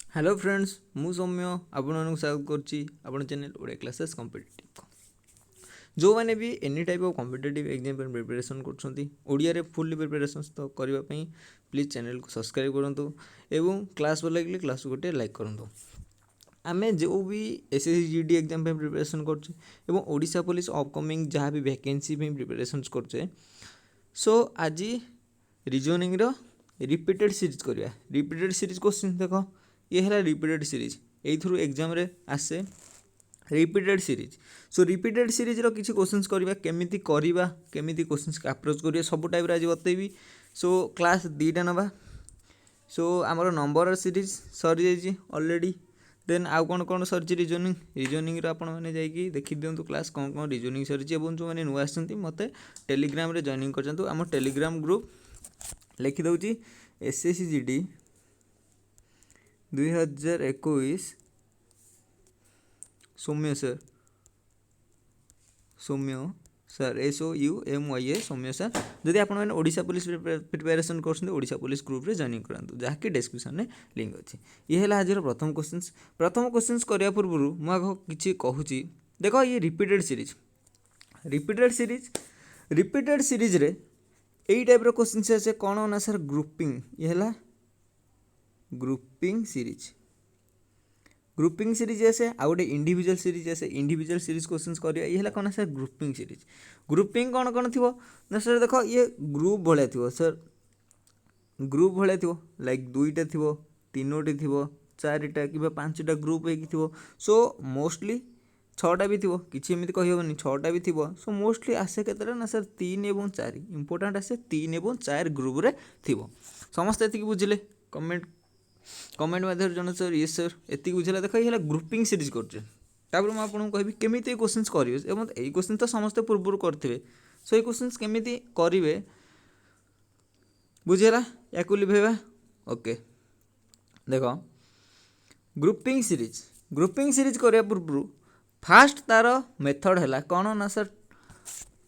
Hello friends मु सौम्य आपण स्वागत करुच्ची आपण चैनल ओडिया क्लासेस कॉम्पिटिटिव जो मैंने भी any type of competitive exam preparation कर फुल्ली प्रिपरेशन तो करने प्लीज चैनल को सब्सक्राइब करूँ एवं क्लास भल लगे क्लास को गोटे लाइक करूँ आमे जो भी SSGD एग्जाम प्रिपरेशन कर ओडिशा पुलिस अपकमिंग जहाँ भी वैकेंसी प्रिपरेशन कर सो आज रिजनिंग रिपीटेड सीरीज करवा रिपीटेड सीरीज क्वेश्चन देख ये है रिपीटेड सीरीज ये एग्जाम रे आसे repeated series so repeated series रो किसी क्वेश्चंस करवा केमिति क्वेश्चंस अप्रोच करिया सब टाइप आज बतेबी सो क्लास दीटा नवा सो आमर नंबर सीरीज सरी जाइए ऑलरेडी देन आउ कौन सरी रिजनिंग आपण मैंने जाकि देखी दिंतु क्लास कौन रिजनिंग सरी जो मैंने नुआ आसती मत टेलीग्राम रे जॉइनिंग कर आम टेलीग्राम ग्रुप लिखिदे SSGD 2021 सौम्य सर SOUMYA सौम्य सर जदि आप ओडिशा पुलिस प्रिपेरेसन कर पुलिस ग्रुप रे जॉइनिंग करातु जहाँकि डिस्क्रिप्शन में लिंक अच्छी ये है आज प्रथम क्वेश्चन करने पूर्व मुझे किसी कहूँ देख ये रिपीटेड सीरीज रे यही टाइप क्वेश्चन आसे कौन ना सर ग्रुपिंग ये है ग्रुपिंग सीरीज आसे आउ गोटे इंडिविजुअल सीरीज आसे इंडिविजुअल सीरीज क्वेश्चंस करिया ये है कौन सर ग्रुपिंग कौन थी ना सर देख ये ग्रुप भाया थी सर ग्रुप भाया थी लाइक दुईटा थी तीनोटी थी चारिटा कि पांचटा ग्रुप हो सो मोस्टली छटा भी थी किसी एमती कहीहनी छटा भी थी सो मोस्टली आसे के ना सर 3 और 4 इंपोर्टाट आसे 3 और 4 ग्रुप रे थी समस्त ये बुझे कमेंट मध्य जन सर ये सर एति बुझेगा देख ये ग्रुपिंग सीरीज कर मुझे कहि केमी क्वेश्चन करेंगे यही क्वेश्चन तो समस्ते पूर्व करेंगे सो ये क्वेश्चन केमी करेंगे बुझेगा या लिभेगा ओके देख ग्रुपिंग सीरीज करने पूर्व फास्ट तार मेथड है कौन ना सर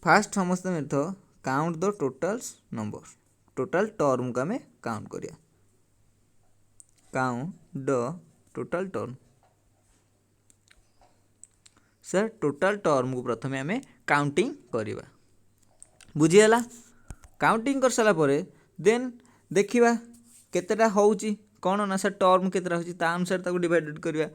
फास्ट समस्त method count the totals number total term को आम काउंट करिया count the total term sir total term को प्रथम आम काउंटिंग करवा बुझीगला काउंटिंग कर सारा पर देन देखा केतेटा होउची कौन ना सर टर्म केतेटा होची ता अनुसार ताको डिवाइडेड करवा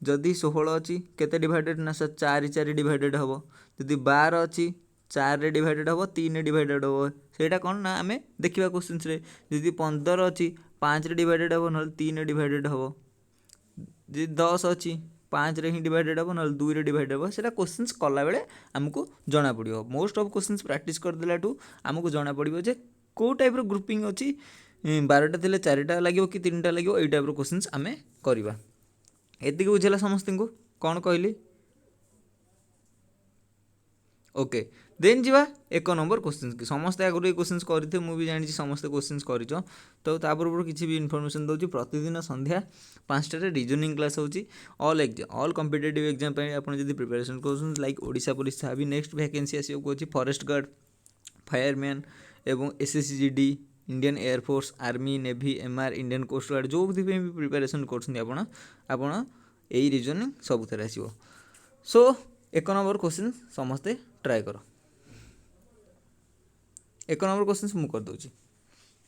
जदि 16 अच्छी केते डिवाइडेड ना सर 4 डिवाइडेड हम जदि 12 अच्छी 4 रे डिवाइडेड हम 3 डिवाइडेड हम सेटा कौन ना आम देखा क्वेश्चन रे जदि 15 अच्छी 5 रे डिवाइडेड हम ना 3 डिवाइडेड हम जी 10 अच्छी 5 रे ही डिवाइडेड हम ना 2 रे डिवाइडेड हम सेटा क्वेश्चन कला बेले आमको जना पड़ो मोस्ट ऑफ क्वेश्चन प्रैक्टिस करदेलाठू आमको जना पड़ो जे को टाइप ग्रुपिंग अच्छी 12टा थे 4टा लगे कि 3टा लगे यही टाइप क्वेश्चन आम करवा एति बुझेगा समस्त को कौन कहली ओके देन जीवा एक नंबर क्वेश्चन की समस्त आगुरी क्वेश्चन करते मुझे जानी समस्त क्वेश्चन कर तो पूर्व किसी भी इनफर्मेशन दूसरी प्रतिदिन संध्या 5टार रिजनिंग क्लास होची ऑल कॉम्पिटिटिव एग्जाम आप प्रिपरेशन कर लाइक ओडिशा पुलिस भी नेक्स्ट वैकेंसी आसो फॉरेस्ट गार्ड फायरमैन एवं SSGD Indian air force army navy MR Indian coast guard जो भी प्रिपरेशन कर यही रिजनिंग सब थे आसो सो एक नंबर क्वेश्चन समस्ते ट्राए कर एक नंबर क्वेश्चन मुझे करदे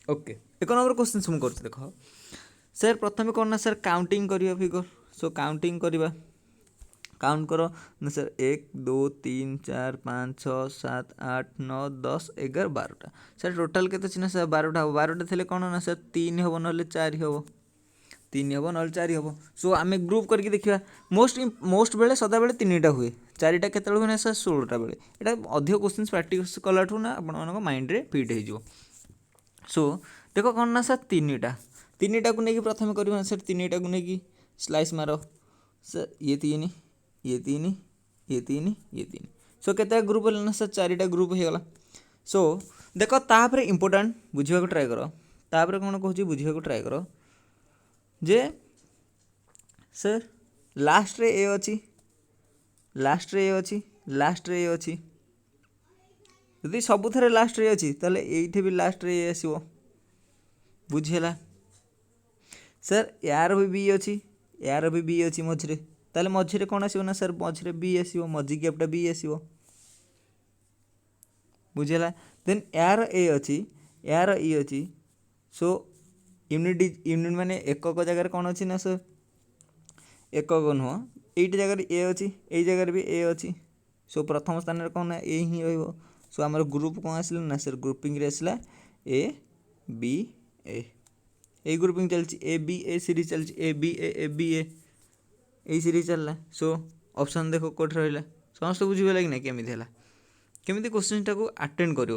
ओके एक नंबर क्वेश्चन मुझे देख सर प्रथम कौन ना सर काउंटिंग करवा फिगर सो काउंटिंग करवा काउंट कर ना सर 1 2 3 4 5 6 7 8 9 10 11 12टा सर टोटाल के ना सर 12टा थे कौन ना सर 3 हम ना 4 हम 3 हम ना 4 हम सो आम ग्रुप करके देखा मोस्ट बेले सदा बेले 3टा हुए 4टा के ना सर 16टा बेले यहाँ अधिक क्वेश्चन प्रैक्टिस कलाठू ना आप माइंड रे फिट हो सो देख कौन ना सर 3टा को लेकिन प्रथम कर सर 3टा को लेकिन स्लाइस मार सर ये 3 ये 3 ये 3 ये 3 सो केते ग्रुप है ना सर 4टा ग्रुप हो गला सो देख तापर इंपोर्टेंट बुझा ट्राए कर तापर कौन कहूँ बुझा ट्राए कर जे सर लास्ट रे ए अच्छी लास्ट रे ए अच्छी लास्ट रे ए अच्छी यदि सबुथ लास्ट रे अच्छी ताले ये भी लास्ट रे आसो बुझेगा सर यार भी अच्छी यार भी बी अच्छी मझे ताले मझे कौन आसो ना सर मझे बी आसो मझी गैपटा बी आसो बुझेगा देन यार ए अच्छी यार ई अच्छी सो यूनिट माने एकक जगह कौन अच्छी ना सर एकक नुह ये जगह ए अच्छी ये जगह भी ए अच्छी सो प्रथम स्थान में कौन ए ही रही सो आम ग्रुप कौन आसला ना सर ग्रुपिंग आसला ए बी ए ग्रुपिंग चलती ए बी ए सीरीज चलती ए बी ए सीरीज चलला सो ऑप्शन देखो कौट रहा समस्त बुझीगला कि ना केमी केमी क्वेश्चन टाक आटेड कर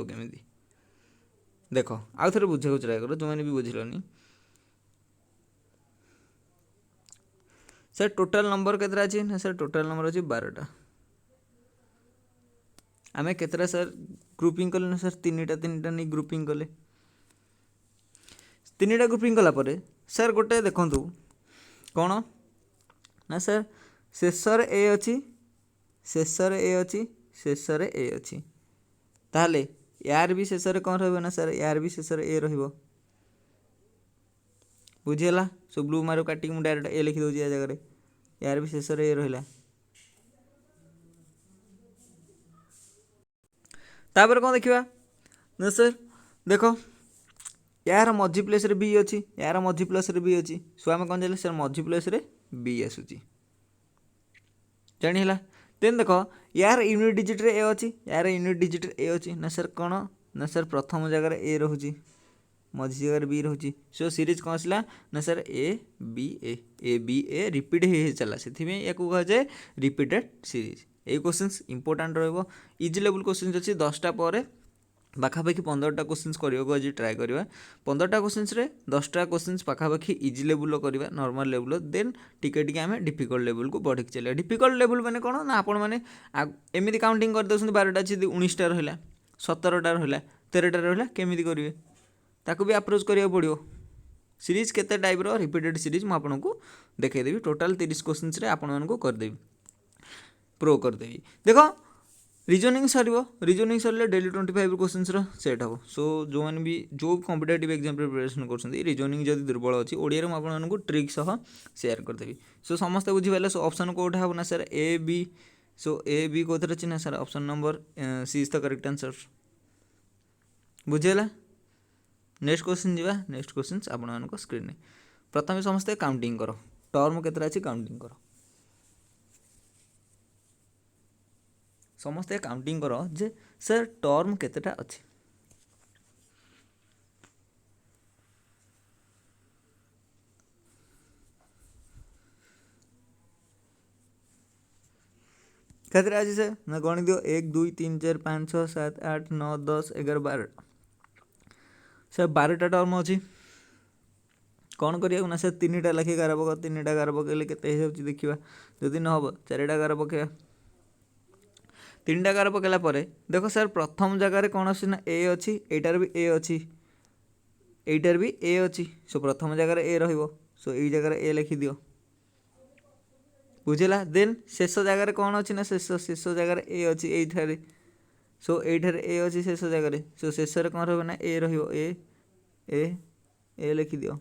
देख आउ थे बुझा ट्राए कर जो मैंने भी बुझिलनी सर टोटाल नंबर केतरा अच्छी ना सर टोटाल नंबर अच्छी 12टा आम केतरा सर ग्रुपिंग कले ना सर तीन टा नहीं ग्रुपिंग कले तीन टा ग्रुपिंग कलापर सर गोटे देखूँ कौन ना सर शेषर ए अच्छी शेषर ए अच्छी शेषर ए अच्छी ताहले यार भी शेषर कौन रहा ना सर यार भी शेषर ए बुझीगला सो ब्लू मार्क काटिक मुझे डायरेक्ट ए लिखिदे या जगह यार भी शेषर ए रहा तापर कौन देखा ना सर देख यार मझी प्लेस रे बी अच्छी यार मझी प्लेस रे बी अच्छी सो आम कौन सर मझी प्लेस रे बी आसूची जानीला देन देख यार यूनिट डिजिट रे ए अच्छी यार यूनिट डिजिट रे ए अच्छी ना सर कौन ना सर प्रथम जगह ए रोचे मझी जगह बी रोचे सो सीरीज कौन आसला ना sir A B A repeat हो चला से या कह जाए रिपीटेड सीरीज ये क्वेश्चंस इंपोर्टाट रजी लेवल क्वेश्चन अच्छी 10टा पर पाखापाखि 15टा क्वेश्चन करने आज ट्राए करवा 15टा क्वेश्चन 10टा क्वेश्चन पाखापाखि इजी लेवल करवा नॉर्मल लेवल देन टिके आम डिफिकल्ट लेवल को बढ़ी चलिए डिफिकल्ट लेवल मैंने कौन ना आपण मैंने एमती काउंटिंग कर दे 12टा अच्छी 19टा रहा 17टा रहा 13टा रहा केमी करेंगे ताकू भी अप्रोच करा पड़ो सीरीज केते टाइप रिपीटेड सीरीज मुझे देखदेवी टोटाल 30 क्वेश्चन आपण करदेवी प्रो करदेवी देख reasoning reasoning sir daily 25 question set हम सो जो मैंने भी जो कॉम्पिटिटिव एग्जाम प्रिपरेशन कर रिजनिंग जब दुर्बल अच्छी ओडिया आपको ट्रिक सह शेयर करदेवी सो समस्ते बुझीपारे सो ऑप्शन कोटा हम ना sir A B so A B कौन अच्छी ना sir option number C is the correct answer बुझीगला नेक्स्ट क्वेश्चन जीवा नेक्स्ट क्वेश्चन आप स्क्रीन प्रथम समस्ते काउंटिंग कर टर्म केतरा अच्छी काउंटिंग कर समस्ते काउंटिंग कर जे सर टर्म केतेटा अच्छी केतरा अच्छी सर ना गणि दियो 1 2 3 4 5 6 7 8 9 10 11 12 सर 12टा टर्म अच्छी कौन करिया ना सर 3टा लेखे गार पक 3टा गार पकेले केते देखा जदि न हम 4टा गार पकेया 3टा गार पकेला देख सर प्रथम जगार कौन अच्छी ना ए अच्छी एटार भी ए अच्छी एटार भी ए अच्छी सो प्रथम जगार ए सो ये जगार ए लिखिदि बुझेगा देन शेष जगार कौन अच्छी ना शेष जगार ए अच्छी ये सो ये ए अच्छी शेष जगार सो शेष कौन रहा ए ए लिखिदि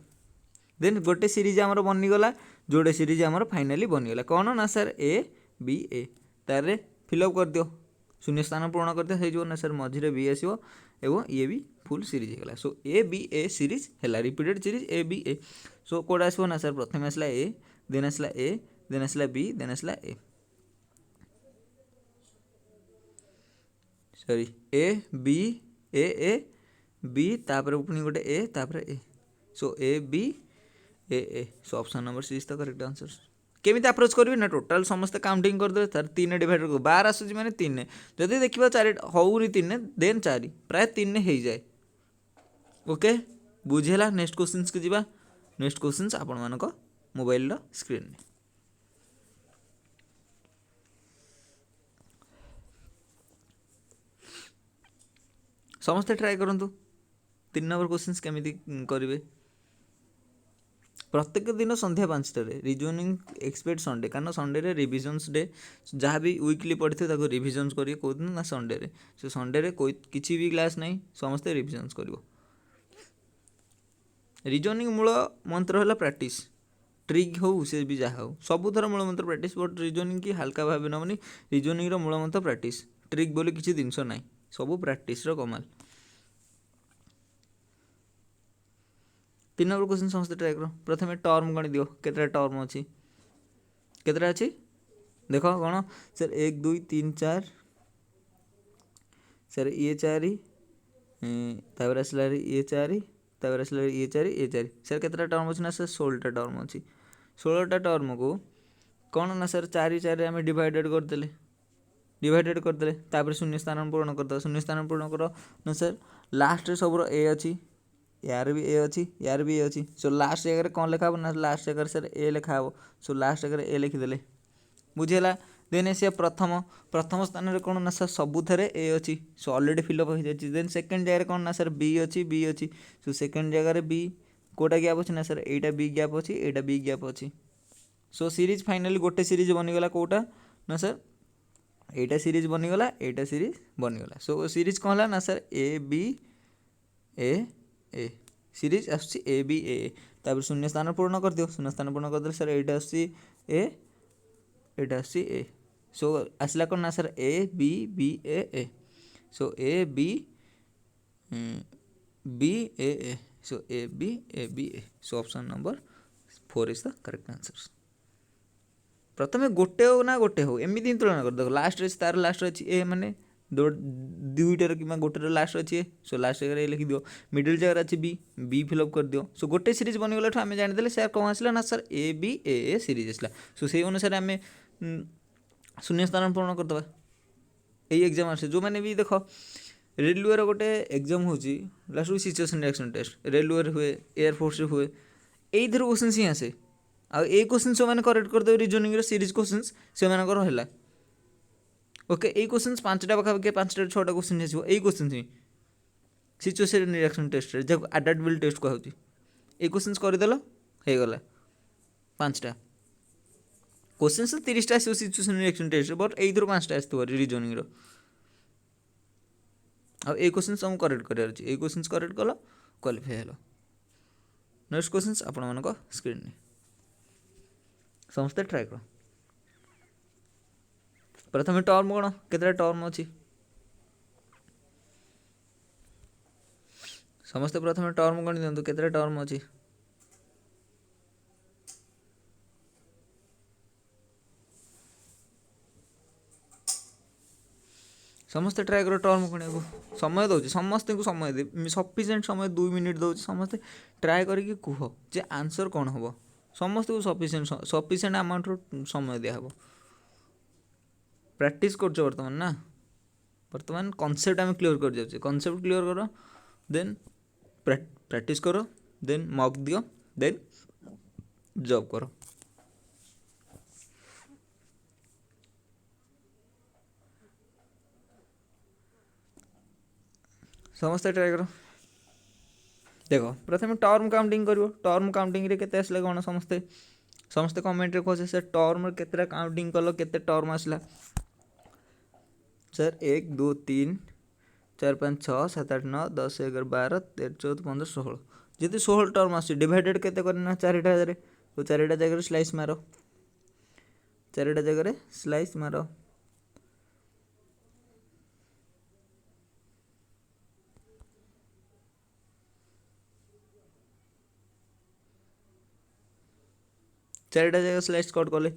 देन गोटे सीरीज आमर बनीगला जोड़े सीरीज आमर फाइनाली बनीगला कौन ना सर ए बी ए तार फिलअप कर दियो शून्य स्थान पूर्ण कर दियो ना सर मझे बी आसो एवं ये भी फुल सीरीज होगा सो ए बी ए सीरीज है repeated series A B A सो कौट आसो ना सर प्रथम आसला ए देन आसला बी देन आसला ए सॉरी ए बी तापर पुणी गोटे ए तापर A so A B A so option number C is the correct answer केमी अप्रोच करेंगे ना टोटाल समस्त काउंटिंग करदे तार 3 डिवाइड कर 12 आसूँ मैंने 3 जदि देखा 4 हौनी 3 देन 4 प्राय 3 हो जाए ओके बुझेगा नेक्स्ट क्वेश्चन के जीवा नेक्स्ट क्वेश्चन आपण मानक मोबाइल स्क्रीन समस्ते ट्राए करूँ 3 नंबर क्वेश्चन केमी करेंगे प्रत्येक दिन संध्या 5टार रिजनिंग एक्सपेक्ट संडे कारण संडे रिविजन्स डे जहाँ भी वीकली पढ़ी थे रिविजन्स करेंगे कौ दिन ना संडे सो संडे कोई किसी भी क्लास नहीं समस्ते रिविजन्स कर रिजनिंग मूल मंत्र है प्रैक्टिस ट्रिक हो से भी जहाँ हो सबुथर मूलमंत्र प्राक्ट बट रिजनिंग की हाल्का भाव नबनी रिजनिंग मूलमंत्र प्राक्ट ट्रिक बोली किसी जिनस ना सब प्राक्ट कमाल 3 नंबर क्वेश्चन समस्त ट्राए कर प्रथम टर्म गणी दियो केतटा टर्म अच्छी केतटा अच्छी देख कौन सर 1 2 3 4 सर ये 4 तापर आसला ये 4 तापर आसला ये 4 ये 4 सर केतटा टर्म अच्छी ना सर 16टा टर्म अच्छी 16टा टर्म को कौन ना सर 4 4 आम डिवाइडेड करदे तापर शून्य स्थान पूरण करदे शून्य स्थान पूरण कर ना सर लास्ट सब ए अच्छी यार भी ए अच्छी यार भी ए अच्छी सो लास्ट जगह कौन लिखा ना लास्ट जगह सर ए लिखा हे सो लास्ट जगह ए लिखिदे बुझीगला देन से प्रथम स्थान में कौन ना सर सबुथ ए अच्छी सो अलरेडी फिलअप हो जाए देन सेकेंड जगह कौन ना सर बी अच्छी सो सेकेंड जगह बी कोटा गैप अच्छी ना सर एटा बी गैप अच्छी एटा बी गैप अच्छी सो सीरीज फाइनाली गोटे सीरीज बनीगला कोटा ना सर एटा सीरीज बनीगला सो सीरीज कौन है ना sir A B A series आस ए बी ए तापर शून्य स्थान पूर्ण कर दियो शून्य स्थान पूर्ण कर सर एटा आस ए सो आसला कौन ना sir A B B A so A B B A so A B A so option number 4 is the correct answer प्रथम गोटे हो ना गोटे हो एमती तुलना कर देख लास्ट तार लास्ट अच्छी ए माने दुईटार कि गोटे लास्ट अच्छी सो लास्ट जगह लिखि दियो मिडिल जगह अच्छी बी फिलअप कर दियो सो गोटे सीरीज बनीगला आम जानीदे सर कौन आसला ना sir A B A series आसला सो से अनुसार आम शून्य स्थान पूर्ण करदे यही एग्जाम आसे जो मैंने भी देख रेलवे गोटे एग्जाम हो last situation reaction test railway हुए एयरफोर्स हुए यही क्वेश्चन ही आसे आ क्वेश्चन से मैंने करेक्ट करदे रिजनिंग सीरीज क्वेश्चन से है ओके यही क्वेश्चन 5टा पाखापाखि 5टा 6टा क्वेश्चन आसो यही क्वेश्चन ही सिचुएशन रिएक्शन टेस्ट जहाँ अडाप्टेबिलिटी टेस्ट कहूँ ये क्वेश्चन करदेल हो गला 5टा क्वेश्चन तो 30टा आसो सिचुएशन रिएक्शन टेस्ट बट यही 5टा आसो रिजनिंग आ क्वेश्चन सब करेक्ट करार अच्छे ये क्वेश्चन करेक्ट कल क्वालिफाई हेलो नेक्स्ट क्वेश्चन आपण स्क्रीन समस्ते ट्राए कर प्रथम टर्म कौन केतटा टर्म अच्छी समस्ते प्रथम टर्म गण दिंतु केतटा टर्म अच्छी समस्ते ट्राए कर टर्म गणिया को समय दूसरी समस्त को समय दे सफिसीयंट समय 2 मिनिट दूसरी समस्ते ट्राए करके कह जे आंसर कौन हम समस्त को सफिसीयंट अमाउंट समय दिहब प्रैक्टिस कर बर्तमान ना बर्तमान कॉन्सेप्ट आम क्लियर कर जाऊँ कॉन्सेप्ट क्लियर कर देन प्रैक्टिस कर देन मॉक दियो देन जॉब कर समस्ते ट्राए कर देख प्रथम टर्म काउंटिंग कर टर्म काउंटिंग रे केते आसला कौन समस्ते समस्ते कमेंट रे कहे सर टर्म केते काउंटिंग कल केते टर्म आसला सर 1 2 3 4 5 6 7 8 9 10 11 12 13 14 15 16 जी 16 टर्म आस डिवाइडेड केते करना 4टा जगह तो 4टा जगह स्लाइस मारो 4टा जगह स्लाइस मारो चारिटा जगह स्लाइस कट कले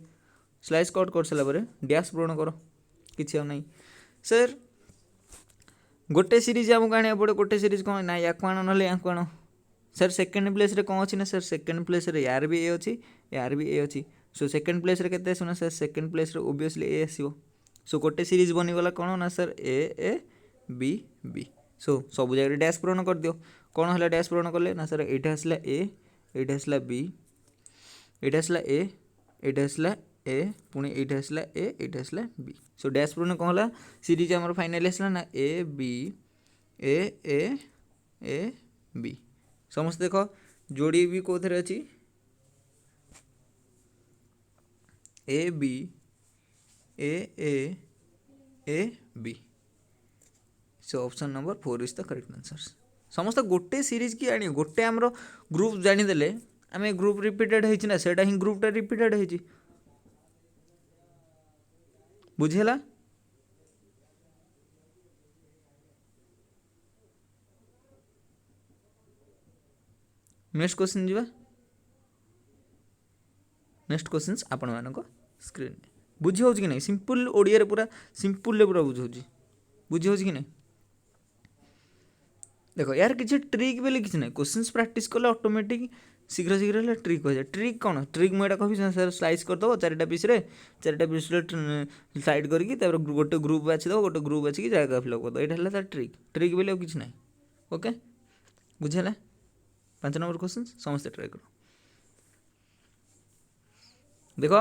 स्लाइस कट कर सारापर डैश पूरण कर कि ना सर गोटे सीरीज आमको आने पड़े गोटे सीरीज कौन ना या आण ना या आण सर सेकेंड प्लेस रे कौन अच्छी ना सर सेकेंड प्लेस रे यार भी ए अच्छी यार भी ए अच्छी सो सेकेंड प्लेस रे केते आसो ना सर सेकेंड प्लेस रे ओबियसली ए आसो सो गोटे सीरीज बनीगला कौन ना सर ए बी बी सो सब जगह डैश पूरण कर दियो कौन है डैश पूरण कले ना सर ये आसला एटा आसला बी एटा आसला एटा आसला ए पुणी एटा आसला एटा आसला बी सो डैश पूर्ण कौन है सीरीज आमर फाइनाली आसला ना ए बी ए बी समस्त देख जोड़ी भी कौन अच्छी A B A B so option number 4 is the correct answer समस्त गोटे सीरीज की आनी गोटे आमर ग्रुप जानीदे आम ग्रुप रिपीटेड होती ना सेटा ही ग्रुपटा रिपीटेड होती बुझीला नेक्स्ट क्वेश्चन जी नेक्स्ट क्वेश्चन आपण मान स्क्रीन बुझी हो कि नहीं सिंपल ओडिया पूरा सिंपल पूरा बुझे बुझी हो कि नहीं देखो यार किसी ट्रिक बोले किसी ना क्वेश्चन प्रैक्टिस कले ऑटोमेटिक शीघ्र शीघ्र ट्रिक हो जाए ट्रिक कौन ट्रिक मुझे कह सर स्लाइस करदेव चारिटा पीस स्लाइड करके गोटे ग्रुप बाछीदेव गोटे ग्रुप बाछिकी जगह फिलअप करदेव यहाँ तार ट्रिक ट्रिक बोले किसी ना ओके बुझेगा 5 नंबर क्वेश्चन समस्त ट्राए कर देख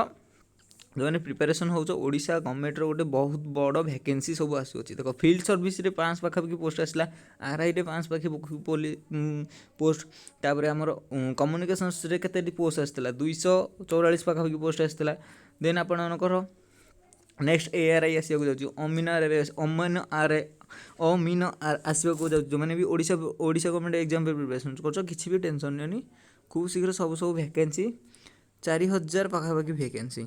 जो मैंने प्रिपेरेसन होशा गवर्नमेंट गोटे बहुत बड़ वैकेंसी सब आसूँ देख फील्ड सर्विस 5 पाखापाखि पोस्ट आसला आरआई रे 5 पाखि पोस्ट तापर आमर कम्युनिकेशंस रे केते पोस्ट आसला 244 पाखापाखि पोस्ट आसला देन आपणकर नेक्स्ट एआरआई आसवाक जाऊँ अमीन आसवाक जाऊँ जो मैंने भी ओडिशा गवर्नमेंट एग्जाम प्रिपेरेसन कर किसी भी टेंशन नहीं खूब शीघ्र सब वैकेंसी 4000 पाखापाखि वैकेंसी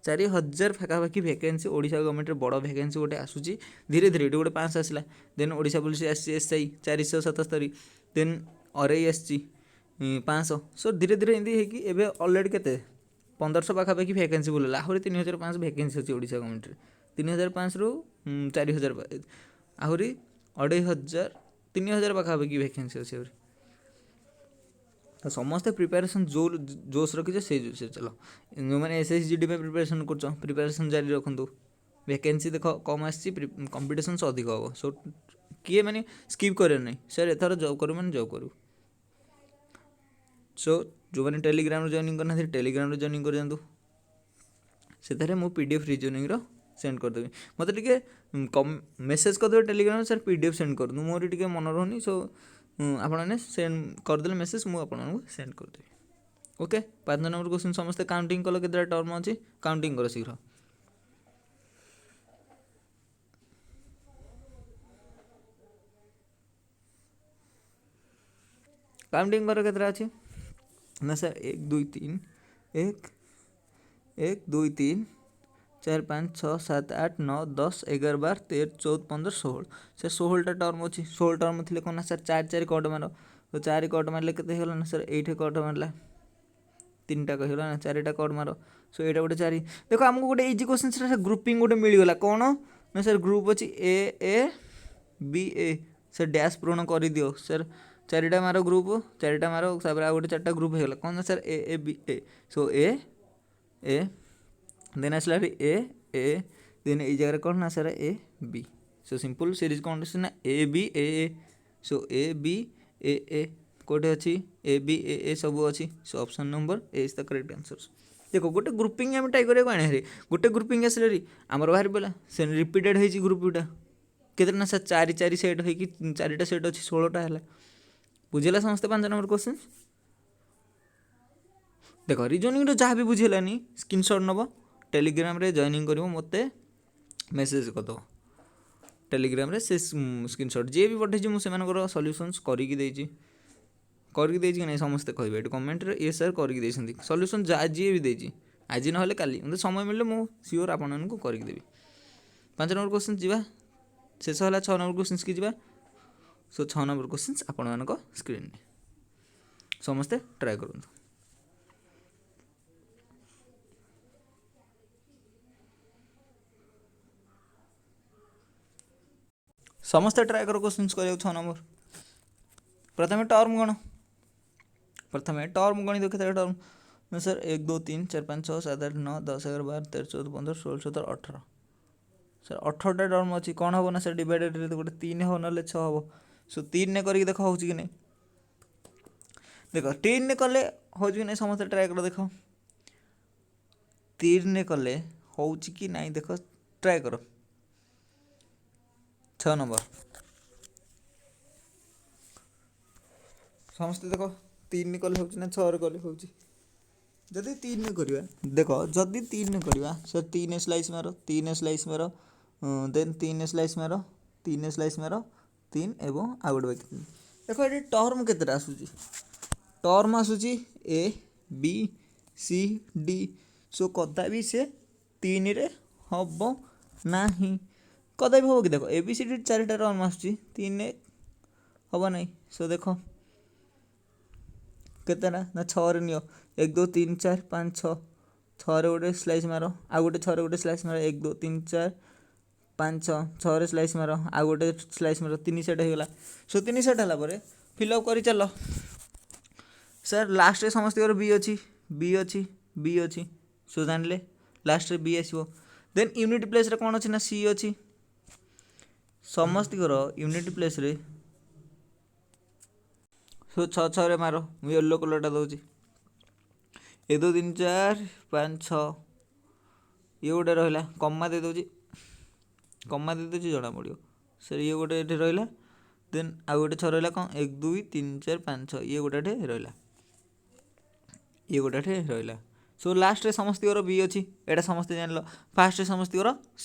4000 पाखापाखि वैकेंसी ओडिशा गवर्नमेंट बड़ वैकेंसी गोटे आसूची धीरे धीरे गोटे 5 आसला देन ओडिशा पुलिस आसी एसआई 477 देन आरआई आसी 500 सो धीरे धीरे एमती होगी एवं अलरेडी के 1500 पाखापाखि वैकेंसी बोला आहरी 3500 वैकेंसी अच्छी ओडिशा गवर्नमेंट 3500 रु 4000 आहरी 2500 3000 पाखापाखि वैकेंसी अच्छी आहरी तो समस्ते प्रिपेरेसन जोश रखीचे से चलो जो मैंने एसएसजीडी में प्रिपेरेसन कर प्रिपेरेसन जारी रखु वैकेंसी देख कम आसी कंपिटिशन अधिक हम सो किए मैंने स्किप कर नहीं सर एथर जॉब करूँ मैंने जॉब करूँ सो जो मैंने टेलीग्राम जॉइनिंग करना टेलीग्राम जॉइनिंग कर जातु से मु पीडीएफ रिजनिंग सेंड करदेवी मत मेसेज करदे टेलीग्राम सर पीडीएफ सेंड कर दूँ मोर टे मन रोनी सो आपने सेंड करदे मेसेज मुझे सेंड करदेवी ओके 5 नंबर क्वेश्चन समस्ते काउंटिंग कल के टर्म अच्छी काउंटिंग कर शीघ्र काउंटिंग कर केतरा अच्छी ना सर 1 2 3 1 1 2 3 4 5 6 7 8 9 10 11 12 13 14 15 16 सर 16टा टर्म अच्छी 16 टर्म थी कौन ना सर 4 4 कट मार तो 4 कट मारे के ना सर 8 कट मारला 3टा कहला ना 4टा कट मार सो यहाँ गोटे 4 देखो आमको गोटे इजी क्वेश्चन ग्रुपिंग गोटे मिलगला कौन ना सर ग्रुप अच्छी A B A sir dash पूरण कर दियो सर 4टा मार ग्रुप 4टा मार तापर आ गोटे 4टा ग्रुप होगा कौन ना sir A B A so A then आसला ए देन ये जगह कौन ना sir A B so simple series कौन ना ए B A so A B ए कोटे अच्छी ए बी ए सब अच्छी सो option number A is the correct answer देखो गोटे ग्रुपिंग आम ट्राई करा आने गोटे ग्रुपिंग आसले आमर बाहर पड़ा से रिपीटेड होती ग्रुपटा केते ना सर 4 4 सेट हो 4टा सेट अच्छी 16टा है बुझेगा समस्ते 5 नंबर क्वेश्चन देख रिजनिंग जहाँ भी बुझेलानी स्क्रीनशॉट नब टेलीग्राम रे जॉइनिंग करिवो मते मेसेज करदो टेलीग्राम रे से स्क्रीनशॉट जे भी पठेछि मु सेमानकर सॉल्यूशंस करिकि देछि कि नहीं समस्ते कहबे एट कमेंट रे ये सर करिकि देछन्ती सॉल्यूशन जा जे भी देछि आज न होले काली मते समय मिलले मु सियोर आपन को करिकि देबी 5 नंबर क्वेश्चन जीवा शेष होला 6 नंबर क्वेश्चन की जीवा सो 6 नंबर क्वेश्चन आपन मानको स्क्रीन समस्ते ट्राई करंतु समस्ते ट्राए कर क्वेश्चन कर 6 नंबर प्रथम टर्म गण प्रथम टर्म गणित केतटा टर्म सर 1 2 3 4 5 6 7 8 9 10 11 12 13 14 15 16 17 18 सर 18टा टर्म अच्छी कौन हम ना सर डिवाइडेड गोटे 3 हो ना 6 हम सो 3 ने करके देख हो कि नहीं देख 3 ने कले हो कि नहीं समस्त ट्राए कर देख 3 ने कले हो कि नहीं देख ट्राए कर 6 नंबर समस्त देख 3 कले हो ना 6 कले हो जदि 3 करवा देख जदि 3 करवा सर 3 स्लाइस मार 3 स्लाइस मार देन 3 स्लाइस मार 3 स्लाइस मार 3 एवं आउ गोटे बाकी देख ये टर्म केतेटा आसूची टर्म आसूची A B C D so कदा भी से 3 रे हम ना कदा भी हम कि देख ए बी सी डी 4टा टर्म आसूची 3 हम ना सो देख केतेटा ना 6 रे नियो 1 2 3 4 5 6 6 रे गोटे स्लाइस मार आउ गोटे 6 रे गोटे स्लाइस मार 1 2 3 4 5 6 6 रे स्लाइस मार आउ गोटे स्लाइस मार 3 सेट होगला सो 3 सेट हला परे फिलअप करी चलो सर लास्ट रे समस्त बी अच्छी बी अच्छी बी अच्छी सो जानले लास्ट रे बी आसो देन यूनिट प्लेस रे कौन अच्छी ना सी अच्छी समस्त यूनिट प्लेस रे सो 6 6 रे मारो मुझे येलो कलरटा दूसरी 1 2 3 4 5 6 ये गोटे रहा कमा दे दूसरी कमा दे दूसरी जना पड़ो सर ये गोटे ये रहा देन आउ गोटे 6 रहा कौन 1 2 3 4 5 6 ये गोटे रहा ये गोटे रहा सो लास्ट रे समस्त बी अच्छी एटा समस्त जान लो फास्ट रे समस्त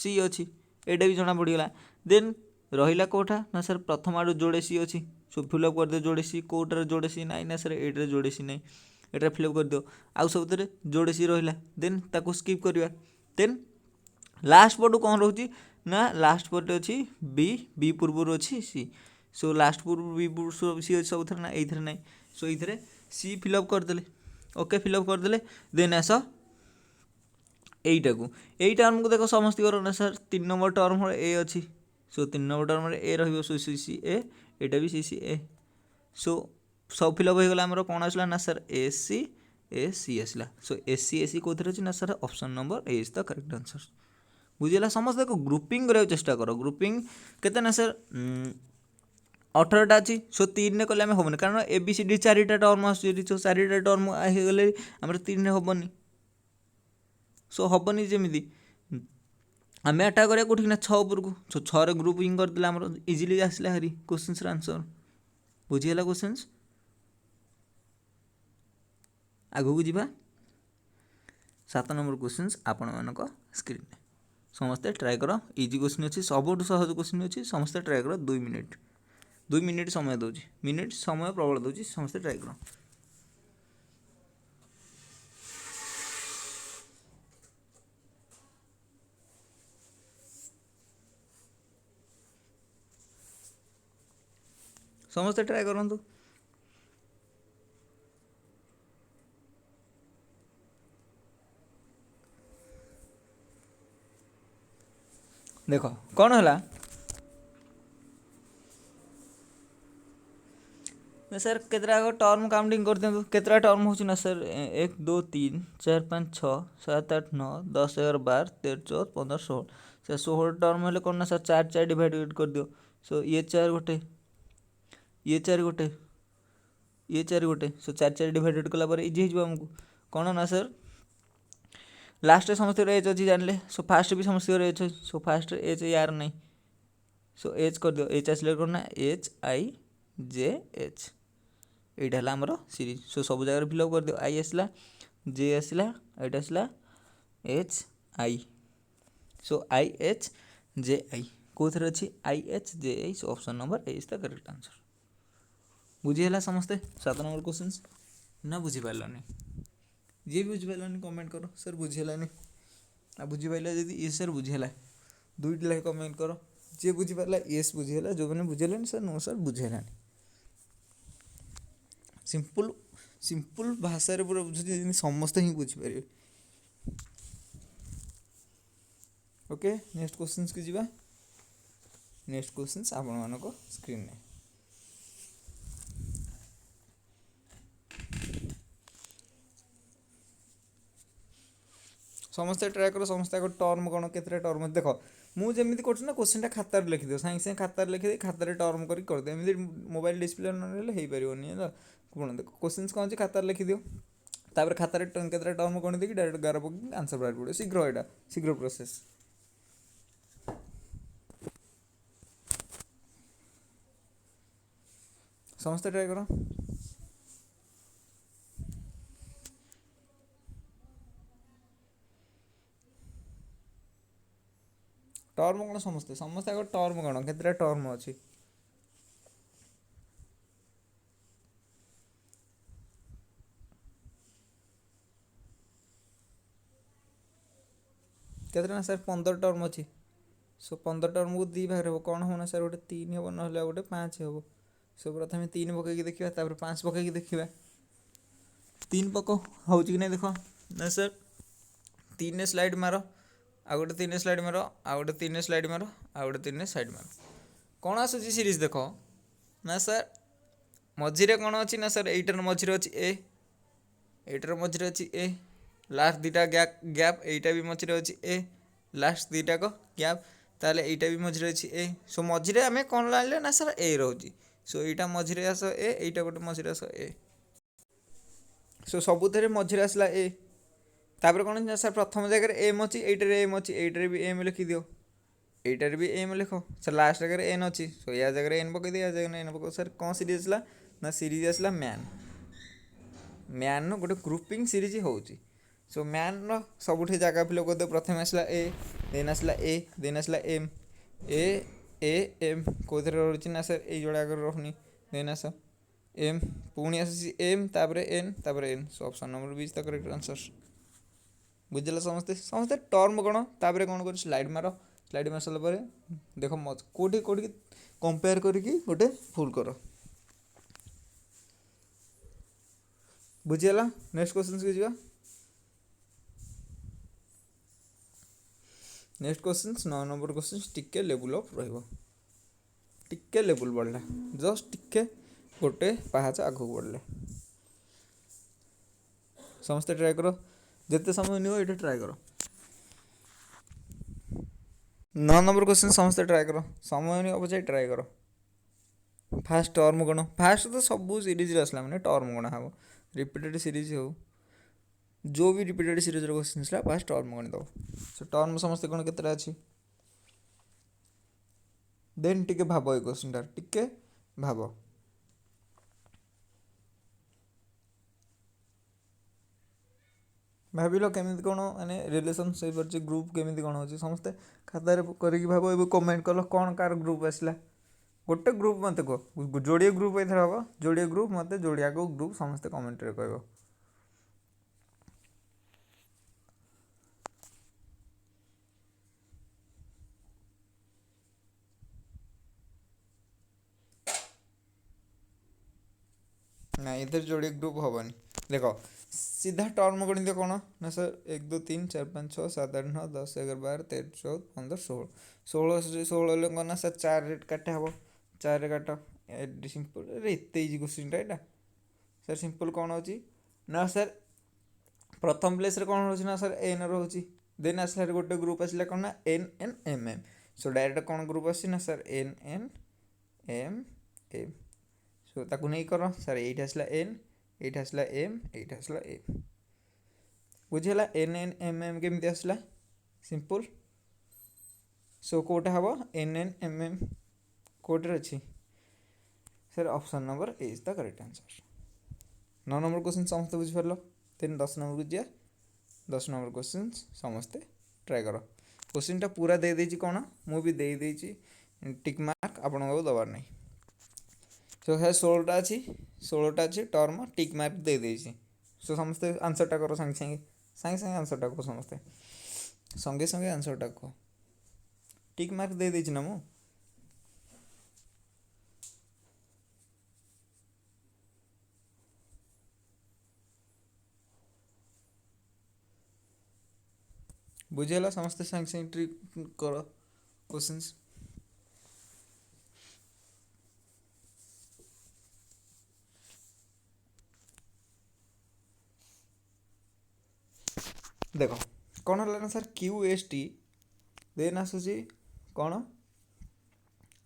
सी अच्छी एटा भी जना पड़गला देन रहा कौटा ना सर प्रथम आड़ू जोड़े सी अच्छी सो फिलअप कर दो जोड़े सी कौटार जोड़े सी ना सर ये जोड़े सी ना एटा फिलअप कर दो आउ सब जोड़े सी रहा देन ताको स्किप करवा देन लास्ट पटू कौन रोचे ना लास्ट पटे अच्छी बी बी पूर्व अच्छी सी सो लास्ट पूर्व बी पूर्व सी अच्छी सब ना ये ना सो ये सी फिलअप करदे ओके फिलअप करदे देन आस यही टर्म को देख समस्त ना सर 3 नंबर टर्म ए अच्छी सो 3 नंबर टर्म ए रही सो सी सी एटा भी सी सी ए सो सब फिलअप हो गला आमर कौन आसला ना सर ए सी आसला सो एस सी कौन अच्छी ना sir option number A is the correct answer बुझीला समस्त को ग्रुपिंग करने चेष्टा कर ग्रुपिंग केते ना सर 18टा अच्छी सो 3 ने कले हम कारण ए बी सी डी 4टा टर्म आसो 4टा टर्म गले आम 3 ने हेनी सो हेनी जमी आम आटा करा कौटी ना 6 उपरकू सो 6 रे ग्रुपिंग करदे आम इजिली आसला हरी क्वेश्चंस आंसर बुझीगला क्वेश्चंस आगू को जीवा 7 नंबर क्वेश्चंस आपण मानक स्क्रीन समस्ते ट्राए कर इजी क्वेश्चन अच्छी सबुठ सहज क्वेश्चन अच्छी समस्ते ट्राए कर 2 मिनिट समय दूसरी मिनिट समय प्रबल दूसरी समस्ते ट्राए कर समस्ते ट्राए करूँ देख कौन है ना सर केतरा टर्म काउंटिंग कर दिखाँ केतरा टर्म हो ना सर 1 2 3 4 5 6 7 8 9 10 11 12 13 14 15 16 सर 16 टर्म हेल्ले कौन ना सर 4 4 डिवाइड कर दियो सो ये 4 गोटे ये 4 गोटे ये 4 गोटे सो 4 4 डिवाइड कलापर इजी हो आमको कौन ना सर लास्ट समस्त एच अच्छी जानले सो फास्ट भी समस्त एच सो फास्ट एच यार नहीं सो एच कर दियो एच आसले कौन ना एच आई जे एच यहाँ आमर सीरीज सो सब जगह फिलअप कर दियो आई आसला जे आसला एटा आसला H I so I H J I कौन अच्छी I H J I so option number A is the correct answer बुझीगला समस्ते 7 नंबर क्वेश्चन ना बुझीपारानी जी भी बुझीपारानी कमेंट करो सर बुझीगलानी आ बुझीपारा जब ये सर बुझीगला 2टी लाख कमेंट करो जी बुझीपारा येस बुझीगला जो मैंने बुझेलानी सर नो सर बुझेलानी सिंपल सिंपल भाषा रे पूरा बुझे समस्त ही बुझीपारे ओके नेक्स्ट क्वेश्चन की जीवा नेक्स्ट क्वेश्चन आपण मानक स्क्रीन में समस्ते ट्राए कर समस्त टर्म कौन के टर्म देख मुझे कर क्वेश्चन खातार लिखिद सागे सागे खातार लिखिद खातार टर्म करदे एमती मोबाइल डिस्प्ले ना पारे कौन देख क्वेश्चन कौन अच्छे खातार लिखिद तापर खातार के टर्म कौन देखिए डायरेक्ट गार पक आंसर बाहर पड़ो शीघ्र यहाँ शीघ्र प्रोसेस समस्ते ट्राए कर टर्म कौन समस्ते समस्त आगे टर्म कौन के टर्म अच्छी केते ना सर 15 टर्म अच्छी सो 15 टर्म को 2 भाग हम कौन हम ना सर गोटे 3 हम ना गोटे 5 हम सो प्रथम 3 पकईकि देखा 5 पकईकि देखा 3 पक हो कि नहीं देख ना सर 3 स्लाइड मार आ गोटे 3 स्लाइड मार आ गोटे 3 स्लाइड मार आ गोटे 3 स्लाइड मार कौन आसूँ सीरीज देख ना सर मझीरे कौन अच्छी ना सर एटार मझीरे अच्छी एटार मझीरे अच्छी ए लास्ट दुटा गैप एटा भी मझीरे अच्छी ए लास्ट दुटा गैप ताले एटा भी मझीरे अच्छी ए सो मझीरे आम कौन लाइले ना सर ए रोचे सो यहाँ मझीरे आस ए एटा गोटे मझीरे आस ए सो सबुथ मझीरे आसला ए तापर कौन ना सर प्रथम जगह एम अच्छी एटार एम अच्छी एटार भी एम लिखिद एटार भी एम लिख सर लास्ट जगह एन अच्छी सो या जगह एन पकई या जगह एन पक सर कौन सीरीज आसला ना सीरीज आसला मैन गोटे ग्रुपिंग सीरीज होची सो मैन सबुठी जगह फिल करदे प्रथम आसला ए देन आसला एम एम कौन रही ना सर ये जोड़ा रखनी देन आस एम पुणी आसी एम तापर N so option number 20 the correct answer बुझे समस्ते समस्ते टर्म कौन तापर कौन कर स्लाइड मार सारा देख कौटी कौटी कंपेयर करके गोटे फुल कर बुझीगला नेक्स्ट क्वेश्चन को जावा नेक्स्ट क्वेश्चन 9 नंबर क्वेश्चन टिके लेवल अफ टिके लेवल बढ़ला जस्ट टिके गोटे पाहाच आगू बढ़ले समस्ते ट्राए कर जिते समय नियो ये ट्राए कर 9 नंबर क्वेश्चन समस्ते ट्राए कर समय नहीं पचाए ट्राए कर फास्ट टर्म कौन फास्ट तो सब सीरीज आसला मैंने टर्म कौन हम रिपीटेड सीरीज हो जो भी रिपीटेड सीरीज क्वेश्चन आसला फास्ट टर्म कौन दब सो टर्म समस्ते कौन केतटा अच्छी देन टिके भाव ये क्वेश्चन टिके भाव भाविल केमी कौन माने रिलेसन ग्रुप केमी कौन हो समस्ते खातार कर भाव ए कमेंट कल कौन कार ग्रुप आसला गोटे ग्रुप मत कह जोड़े ग्रुप एथर हम जोड़े ग्रुप मत जोड़िया ग्रुप समस्ते कमेंट रे कह ना इधर जोड़े ग्रुप हेनी देख सीधा टर्म गणित कौन ना सर 1 2 3 4 5 6 7 8 9 10 11 12 13 14 15 16 16 कौन ना सर 4 रेट काटे हम 4 रे काट सिंपल एत इजी क्वेश्चन यहाँ सर सिंपल कौन हो ना सर प्रथम प्लेस कौन रोचे ना सर एन रोचे देन आसला गोटे ग्रुप आसला कौन ना N N M M so direct कौन ग्रुप आसी ना sir N N M M so ताकू नहीं कर सर ये आसला एन ये आसला एम ये आसला एम बुझीगला एन एन एम एम केमती आसला सिंपल सो कोटा हम एन एन एम एम कोटे अच्छी sir option number A is the correct answer 9 number question समस्ते बुझीपार देन 10 नंबर को जा 10 नंबर क्वेश्चन समस्ते ट्राए कर क्वेश्चन टा पूरा दे देछि कौन मु भी दे देछि टिक मार्क आपण को दबार नहीं सो है 16टा अच्छी 16टा अच्छी टर्म टिक मार्क दे देछि सो समस्ते आंसरटा कर संगे संगे आंसरटा कह समस्ते संगे संगे आंसरटा कह टिक मार्क दे देछि ना मु बुझेगा समस्ते संगे संगे ट्रिक कर क्वेश्चंस देख कौन है ना sir Q S T then आसूसी कौन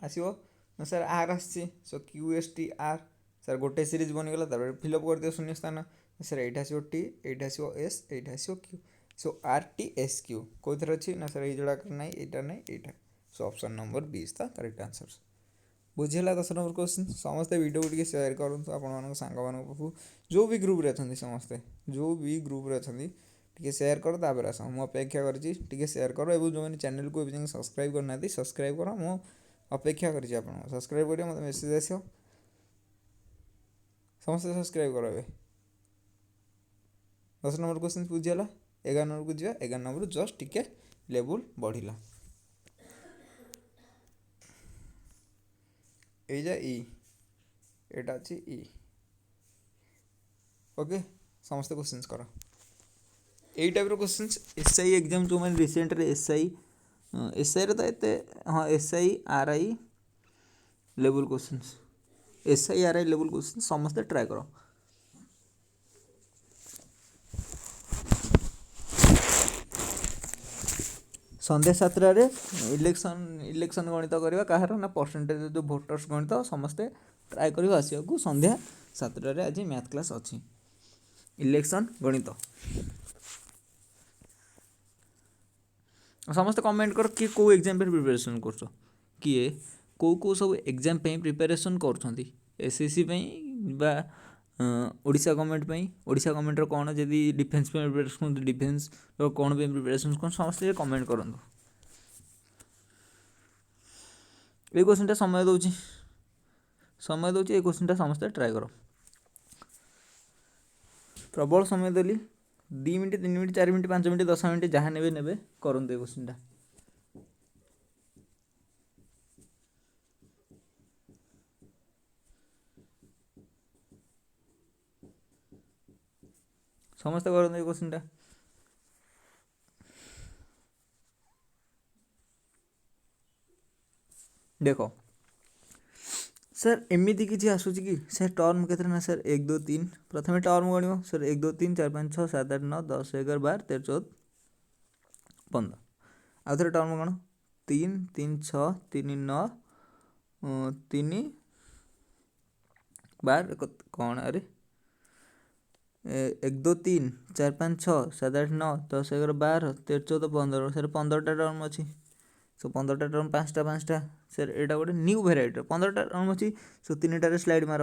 आसो ना सर आर आसी so Q S T R sir गोटे सीरीज बनीगला फिलअप कर दियो शून्य स्थान सर ये आसो टी ये आसो एस ये आसो क्यू सो आर टी एस क्यू कौन अच्छी ना सर ये जोड़ा ना यहाँ ना यहाँ so option number 20 the correct answer बुझीगला 10 नंबर क्वेश्चन समस्ते वीडियो को शेयर करूँ आपण सांग पाखु जो भी ग्रुप रे समस्ते जो भी ग्रुप रे टे सेयार कर तापर आस मुझे अपेक्षा कर सेयार कर जो मैंने चैनल को सब्सक्राइब करना सब्सक्राइब कर मु अपेक्षा कर सब्सक्राइब कर मतलब मेसेज आस समस्त सब्सक्राइब कर 10 नंबर क्वेश्चन बुझीगला 11 नंबर को जा 11 नंबर जस्ट टिके ଲେବୁଲ୍ ବଢ଼ିଲା। ଏଇଟା ଇ, ଏଇଟା ଅଛି ଇ। ओके समस्त क्वेश्चंस कर यही टाइप क्वेश्चंस एसआई एग्जाम जो मैंने रिसेंटली एसआई रे तो एते हाँ SI RI level questions SI RI level questions समस्त ट्राई करो। संध्या 7टारे इलेक्शन गणित करवा कहार ना परसेंटेज जो भोटर्स गणित समस्ते ट्राए कर आसवा को संध्या 7टारे आज मैथ क्लास अच्छी इलेक्शन गणित समस्त कमेंट कर किए कौ एग्जाम प्रिपरेशन कर किए कौ सब एग्जाम प्रिपरेशन कर एसएससी बा ओडिशा गवर्नमेंट ओडिशा गवर्नमेंट कौन जब डिफेन्स प्रिपरेशन डिफेन्स कौन प्रिपरेशन कौन समस्त कमेंट करूँ। ये क्वेश्चन समय दूँ ये क्वेश्चन समस्त ट्राए कर प्रबल समय देली 2 minute 3 minute 4 minute 5 minute 10 minute जहाँ ने करूँ ये क्वेश्चन समस्त करूँ ये क्वेश्चन देख सर एमती किसी आसूँ कि सर टर्म के ना सर 1 2 3 प्रथम टर्म गण सर 1 2 3 4 5 6 7 8 9 10 11 12 13 14 15 आउ थे टर्म गण 3 3 6 3 9 3 12 कौन अरे 1 2 3 4 5 6 7 8 9 10 11 12 13 14 15 सर 15टा टर्म अच्छी सो 15टा टर्म 5टा 5टा सर एटा गोटे न्यू भेराइटी 15टा टर्म अच्छी सो 3टारे स्लाइड मार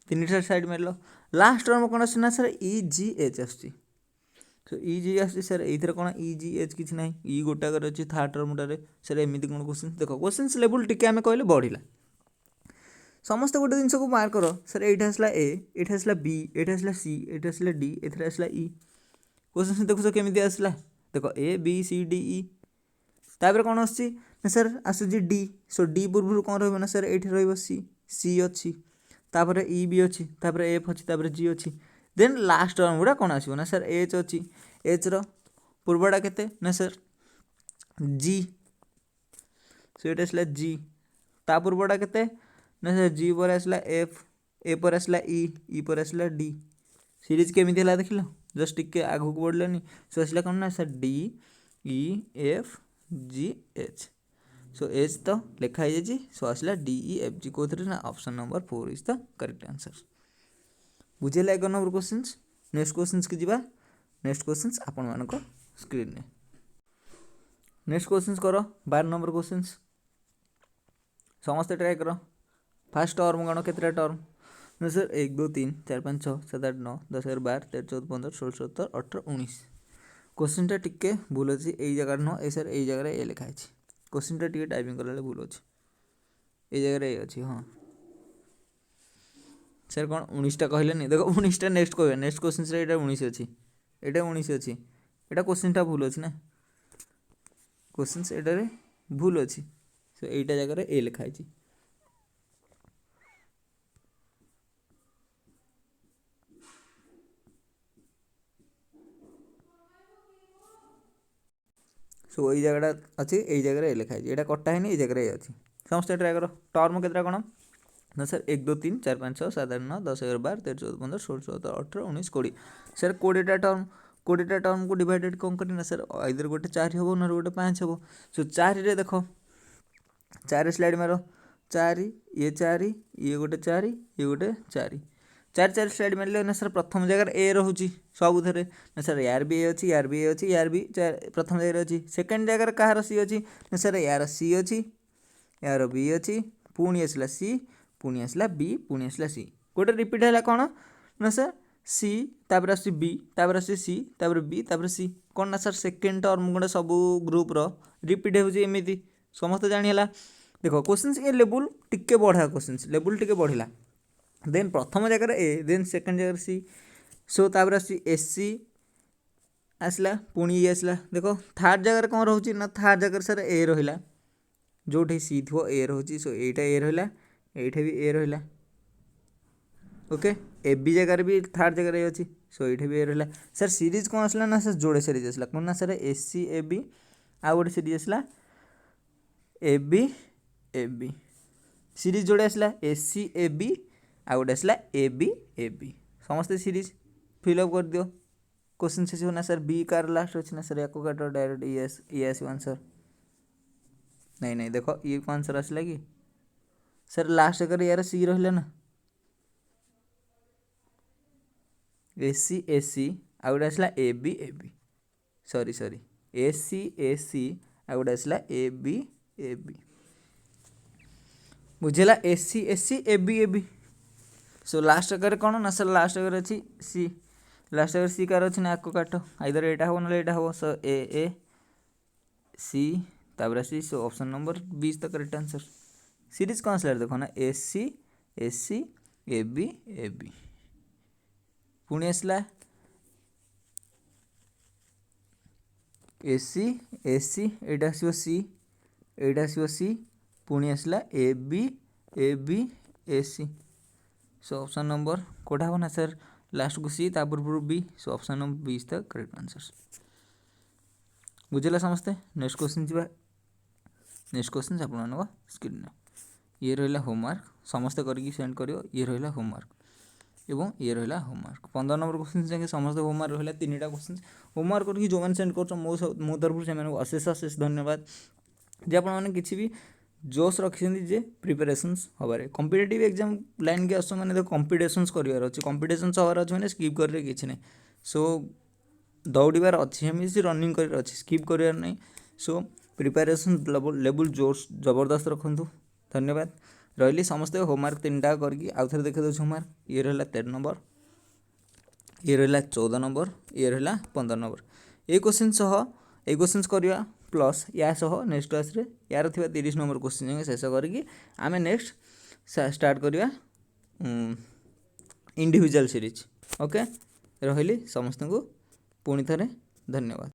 3टा स्लाइड मार लास्ट टर्म कौन आस सर EGH आस EG आस सर ये कौन EGH किसी ना इ गोटाक अच्छी थर्ड टर्मटारे सर एमती कौन क्वेश्चन देख क्वेश्चन लेवल टी आम कहले बढ़ला समस्त गोटे जिनस को मार्क कर सर ये आसला ए ये आसला बी ये आसला सी ये आसला डी ये आसला इ क्वेश्चन देखुच केमी आसला देख A B C D E तापर कौन आस सर आसूँ डी सो डी पूर्व कौन रहा ना सर ये सी सी अच्छी तापर इ भी अच्छी तापर एफ अच्छी तापर जी अच्छी देन लास्ट टर्म गुड़ा कौन आसो ना सर एच अच्छी एच रूर्वटा के ना सर जी सो ये आसला जी ता पूर्वटा के ना सर जी पर आसला एफ ए पर आसला इ पर आसला डी सीरीज केमी है देख जस्ट टिके आगू को बढ़लानी सो आसला कौन ना sir D E F G H so H तो लिखाई जाए सो आसला डी इ एफ जी कौन ना option number 4 is the correct answer बुझेगा 1 नंबर क्वेश्चन नेक्स्ट क्वेश्चन की जीवा नेक्स्ट क्वेश्चन आपण मानक स्क्रीन में नेक्स्ट क्वेश्चन कर 12 नंबर क्वेश्चन समस्त ट्राए कर फास्ट टर्म गण के टर्म ना सर 1 2 3 4 5 6 7 8 9 10 11 12 13 14 15 16 17 18 19 क्वेश्चन टा टिके भूल अच्छी यही जगह नुह ए सर यही जगह ए लिखाई क्वेश्चन टा टिके टाइपिंग कला भूल अच्छी ये जगह ये अच्छी हाँ सर कौन 19टा कहले देखो 19टा नेक्स्ट कह नेक्स्ट क्वेश्चन से 19 अच्छी यहाँ 19 अच्छी यहाँ क्वेश्चन टा भूल अच्छी ना क्वेश्चन एटारे भूल अच्छी सो यहीटा जगह ए लिखाई सो यही जगह अच्छी यही जगह ए लिखाई यहाँ कटा है ये जगह ए अच्छी समस्त ट्राए कर टर्म के कौन ना सर 1 2 3 4 5 6 7 8 9 10 11 12 13 14 15 16 17 18 19 20 सर 20टा टर्म को डिवाइडेड कौन करना सर आइदर गोटे 4 हम ना गोटे 5 हम सो 4 रे देख 4 स्लाइड मार 4 ये गोटे 4 ये गोटे 4 4 स्लाइड मारे ना सर प्रथम जगह ए रोचे सब थे ना सर यार भी ए अच्छी यार भी ए अच्छी यार भी प्रथम जगह अच्छी सेकेंड जगह कहार सी अच्छी ना सर यार सी अच्छी यार बी अच्छी पुणी आसला सी पुणी आसला बी पुणी आसला सी गोटे रिपीट है कौन ना सर सी तापर आस बी तापर आस सी तापर बी तापर सी कौन ना सर सेकेंड टर्म गोटे सब ग्रुप्र रिपीट होमती समस्त जानीला देख क्वेश्चन ये लेवल टिके बढ़ा क्वेश्चन लेवल टिके बढ़ला देन प्रथम जगह ए देन सेकेंड जगह सी सो तापर आस एस सी आसला पुणी ये आसला देख थर्ड जगह कौन रोचे ना थर्ड जगह सर ए रहा जो सी थो ए रोचे सो एटा ए रहा ये भी ए रहा ओके ए बी जगह भी थर्ड जगह अच्छी सो ये भी ए रहा सर सीरीज कौन आसला ना सर जोड़े सीरीज आसला कौन ना sir A C A B आ गोटे सीरीज आसला ए बी सीरीज जोड़े आसला ए सी ए बी आ गोटे आसला ए बी समस्ते सीरीज फिलअप कर दियो क्वेश्चन शेष हो ना सर बी कार लास्ट अच्छी ना सर या काट डायरेक्ट ये आसो आंसर नहीं देखो ये को आंसर आसला कि सर लास्ट जगह यार सी रहा ना ए सी आ गोटे आसला ए बी सॉरी ए सी आ गोटे आसला ए बी बुझेला ए सी ए बी सो लास्ट जगह कौन ना सर लास्ट जगह अच्छी सी लास्ट जगह सी कार अच्छी ना आपको काट आइदर एटा हम ना एटा हम सो ए सी तापर सी सो ऑप्शन नंबर 20 तक करेक्ट आंसर सीरीज कौन आसला देखो ना ए सी ए बी पुणी आसला ए सी एटा आसो सी एटा आसो सी पुणी आसला A B C so option number कोटा हम ना सर लास्ट को सी पूर्व बी सो ऑप्शन नंबर 20 तक करेक्ट आंसर बुझेगा समस्ते नेक्स्ट क्वेश्चन जी नेक्स्ट क्वेश्चन आप स्क्रीन ये रहा होमवर्क समस्ते करके सेंड करियो ये रहा होमवर्क एवं ये रहा होमवर्क 15 नंबर क्वेश्चन जाके समस्त होमवर्क रहा 3टा क्वेश्चन होमवर्क करके जो मैंने सेंड कर मो तरफ से अशेष धन्यवाद जे आपने किसी भी जोश रखिंट जे प्रिपेरेसन्स हबारे कॉम्पिटिटिव एग्जाम लाइन के आस मैंने देखो कॉम्पिटिशन्स करार अच्छे कॉम्पिटिशन्स हबार अच्छे मैंने स्किप कर किसी ना सो दौड़ार अच्छी हमें रनिंग कर अच्छे स्किप करार नहीं सो प्रिपेरेसन लेवल जोश जबरदस्त रखु धन्यवाद रही समस्ते होमवर्क 3टा करके आउ थे देखा होमवर्क ये रहा 13 नंबर ये रहा 14 नंबर ये रहा 15 नंबर ये क्वेश्चन सह ये क्वेश्चन करवा प्लस या सह नेक्स्ट क्लास रे यार थी 30 नंबर क्वेश्चन शेष करके आम नेक्स्ट स्टार्ट करवा इंडिविजुअल सीरीज ओके रही समस्त को पुणी थे धन्यवाद।